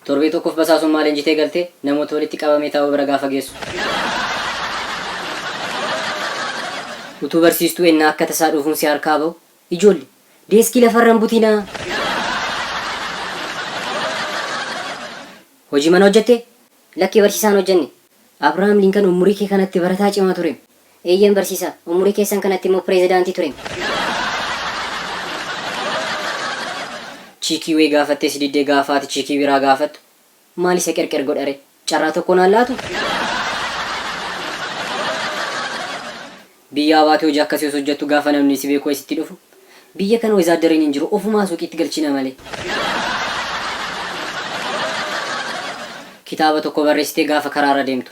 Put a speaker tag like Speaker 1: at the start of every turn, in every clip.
Speaker 1: Torbee tokkoof basaasummaa leenjitee galtee namoota walitti qabamee taa'u bira gaafa geessu. Utuu barsiistuu ennaa akka tasaa dhufuun si harkaa ba'u ijoollee deeskii lafarran butinaa. Hojii mana hojjette? Lakkii barsiisaan hojjenne. Abrahaam Linkan umurii kee kanatti barataa cimaa ture. Eeyyeen barsiisaa umurii keessan kanatti immoo pireezidaantii ture. Chiikii wee gaafattee si diddee gaafaati chiikii biraa gaafattu. Maal isa qerqer godhare? Carraa tokko naan laatu? Biyya abaatee hojii akkasii osoo hojjettu gaafa namni si beeku sitti dhufu. Biyya kana wizaaddariin hin jiru ofumaa suuqiitti galchina malee. Kitaaba tokko barreessitee gaafa karaarra deemtu.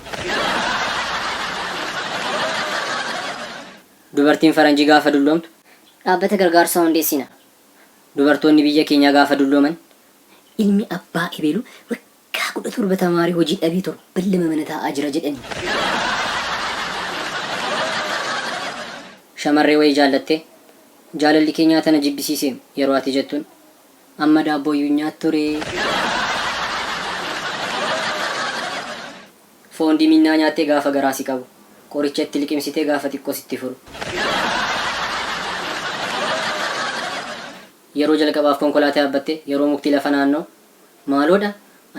Speaker 1: Dubartiin faranjii gaafa dulloomtu dhaabbata gargaarsaa hundeessina. Dubartoonni biyya keenyaa gaafa dullooman ilmi abbaa ebeelu waggaa 17 tamaarii hojii dhabee torban mana taa'aa jira jedhani. Shamarree wayii jaallattee jaalalli keenyaa tana jibbisiisee yeroo ati jettuun amma daabbooyyuu nyaattu ture. Foon diminnaa nyaattee gaafa garaa si qabu qoricha itti liqimsitee gaafa xiqqoo sitti furu. Yeroo jalqabaaf konkolaataa yaabbatte yeroo mukti lafa naannoo maaloodha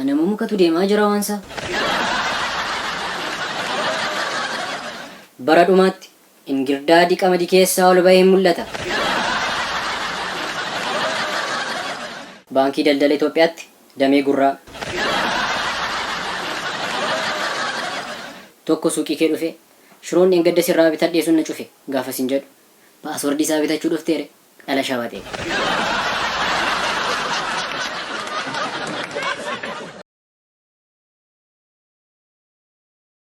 Speaker 1: anamuu mukatu deemaa jira waansa. Bara dhumaatti ingirdaadii qamadii keessaa ol bahee mul'ata. Baankii daldala Itoophiyaatti damee gurraa. Tokko suuqii kee dhufe shiroon dheengadda sirraa bitadhee sun na cufe gaafa sin jedhu paaswordii isaa bitachuu dhufteere dhala shabatee.